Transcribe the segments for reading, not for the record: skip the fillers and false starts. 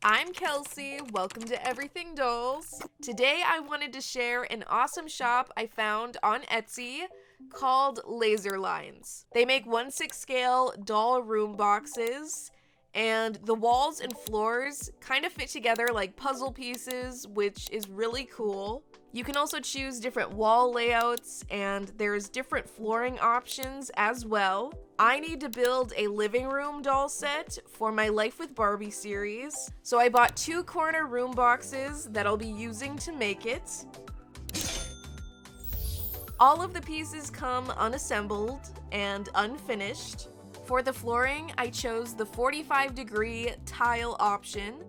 I'm Kelsey, welcome to Everything Dolls. Today I wanted to share an awesome shop I found on Etsy called LASERLINES. They make 1/6 scale doll room boxes, and the walls and floors kind of fit together like puzzle pieces, which is really cool. You can also choose different wall layouts, and there's different flooring options as well. I need to build a living room doll set for my Life with Barbie series, so I bought 2 corner room boxes that I'll be using to make it. All of the pieces come unassembled and unfinished. For the flooring, I chose the 45-degree tile option.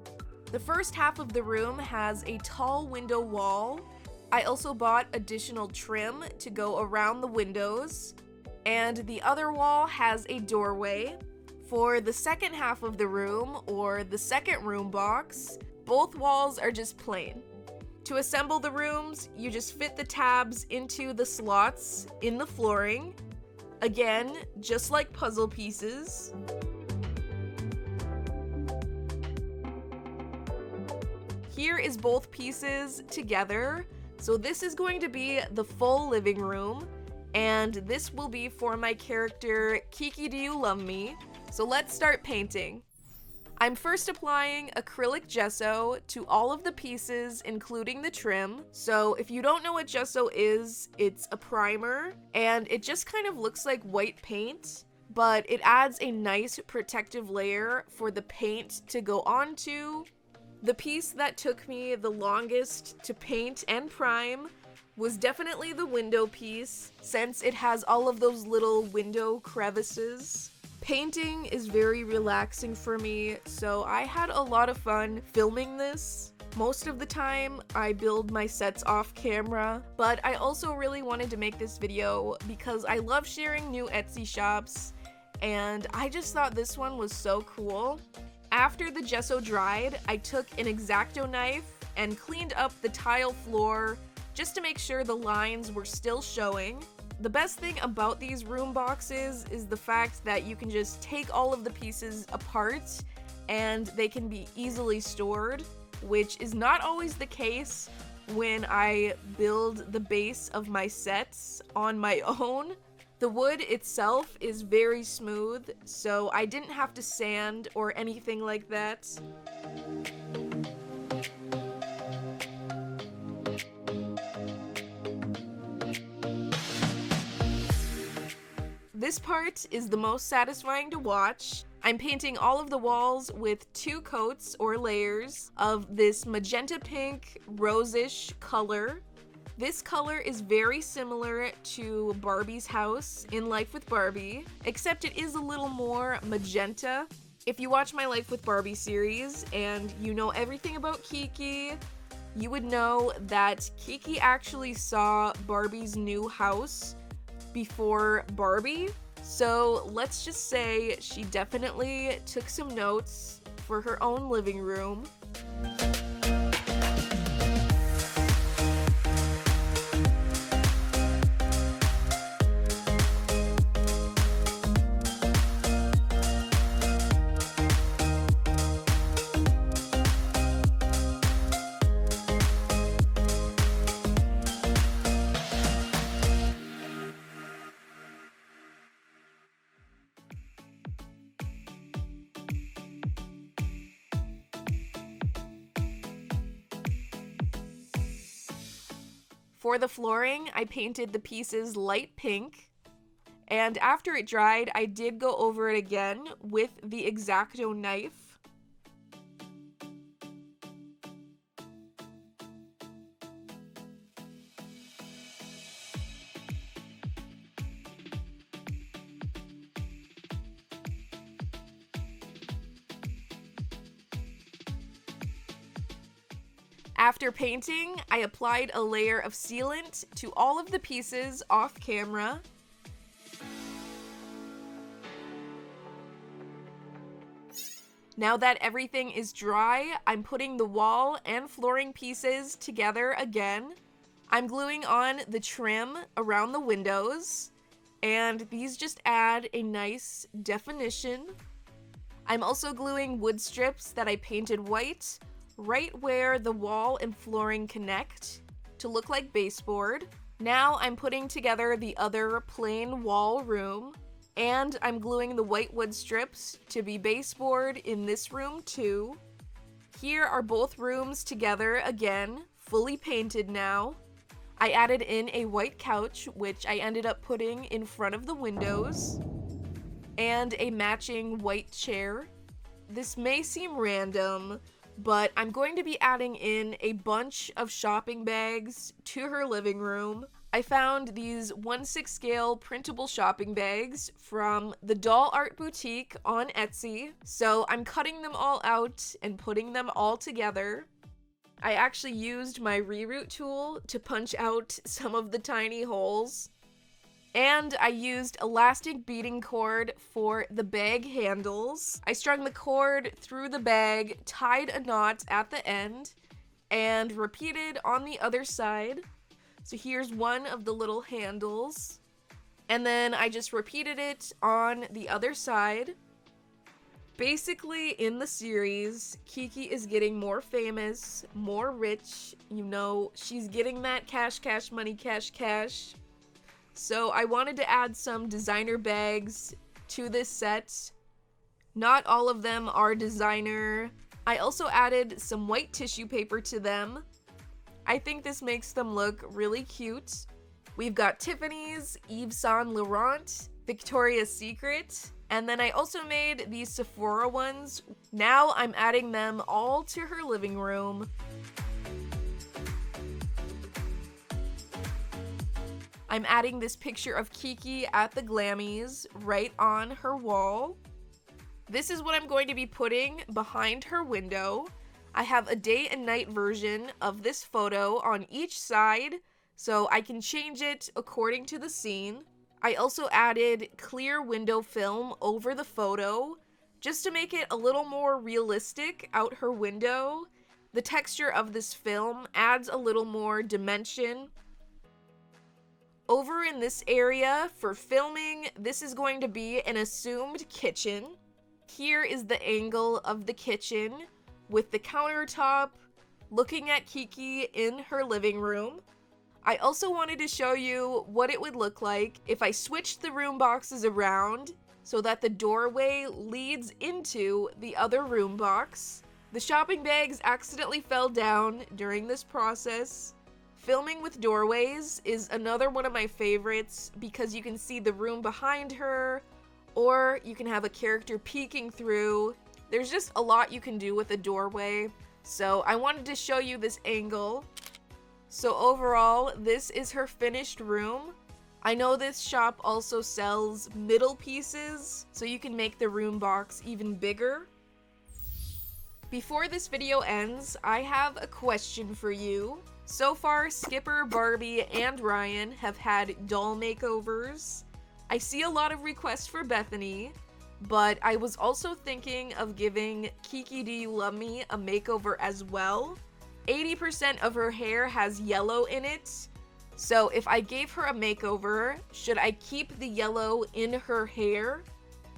The first half of the room has a tall window wall. I also bought additional trim to go around the windows, and the other wall has a doorway. For the second half of the room, or the second room box, both walls are just plain. To assemble the rooms, you just fit the tabs into the slots in the flooring. Again, just like puzzle pieces. Here is both pieces together. So this is going to be the full living room, and this will be for my character Kiki Do You Love Me? So let's start painting. I'm first applying acrylic gesso to all of the pieces, including the trim. So if you don't know what gesso is, it's a primer, and it just kind of looks like white paint, but it adds a nice protective layer for the paint to go onto. The piece that took me the longest to paint and prime was definitely the window piece, since it has all of those little window crevices. Painting is very relaxing for me, so I had a lot of fun filming this. Most of the time, I build my sets off camera, but I also really wanted to make this video because I love sharing new Etsy shops, and I just thought this one was so cool. After the gesso dried, I took an X-Acto knife and cleaned up the tile floor just to make sure the lines were still showing. The best thing about these room boxes is the fact that you can just take all of the pieces apart and they can be easily stored, which is not always the case when I build the base of my sets on my own. The wood itself is very smooth, so I didn't have to sand or anything like that. This part is the most satisfying to watch. I'm painting all of the walls with 2 coats or layers of this magenta pink rose-ish color. This color is very similar to Barbie's house in Life with Barbie, except it is a little more magenta. If you watch my Life with Barbie series and you know everything about Kiki, you would know that Kiki actually saw Barbie's new house before Barbie. So let's just say she definitely took some notes for her own living room. For the flooring, I painted the pieces light pink, and after it dried, I did go over it again with the X-Acto knife. After painting, I applied a layer of sealant to all of the pieces off camera. Now that everything is dry, I'm putting the wall and flooring pieces together again. I'm gluing on the trim around the windows, and these just add a nice definition. I'm also gluing wood strips that I painted white right where the wall and flooring connect to look like baseboard. Now I'm putting together the other plain wall room, and I'm gluing the white wood strips to be baseboard in this room too. Here are both rooms together again, fully painted now. I added in a white couch, which I ended up putting in front of the windows, and a matching white chair. This may seem random, but I'm going to be adding in a bunch of shopping bags to her living room. I found these 1/6 scale printable shopping bags from the Doll Art Boutique on Etsy, so I'm cutting them all out and putting them all together. I actually used my reroute tool to punch out some of the tiny holes. And I used elastic beading cord for the bag handles. I strung the cord through the bag, tied a knot at the end, and repeated on the other side. So here's one of the little handles. And then I just repeated it on the other side. Basically, in the series, Kiki is getting more famous, more rich. You know, she's getting that cash, cash, money, cash, cash. So I wanted to add some designer bags to this set. Not all of them are designer. I also added some white tissue paper to them. I think this makes them look really cute. We've got Tiffany's, Yves Saint Laurent, Victoria's Secret, and then I also made these Sephora ones. Now I'm adding them all to her living room. I'm adding this picture of Kiki at the Glammys right on her wall. This is what I'm going to be putting behind her window. I have a day and night version of this photo on each side, so I can change it according to the scene. I also added clear window film over the photo, just to make it a little more realistic out her window. The texture of this film adds a little more dimension. Over in this area, for filming, this is going to be an assumed kitchen. Here is the angle of the kitchen, with the countertop looking at Kiki in her living room. I also wanted to show you what it would look like if I switched the room boxes around so that the doorway leads into the other room box. The shopping bags accidentally fell down during this process. Filming with doorways is another one of my favorites because you can see the room behind her, or you can have a character peeking through. There's just a lot you can do with a doorway, so I wanted to show you this angle. So overall, this is her finished room. I know this shop also sells middle pieces, so you can make the room box even bigger. Before this video ends, I have a question for you. So far, Skipper, Barbie, and Ryan have had doll makeovers. I see a lot of requests for Bethany, but I was also thinking of giving Kiki Do You Love Me a makeover as well. 80% of her hair has yellow in it, so if I gave her a makeover, should I keep the yellow in her hair?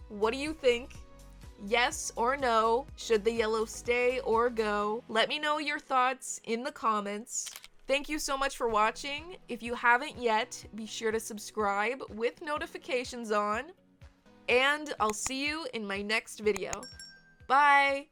What do you think? Yes or no? Should the yellow stay or go? Let me know your thoughts in the comments. Thank you so much for watching. If you haven't yet, be sure to subscribe with notifications on. And I'll see you in my next video. Bye!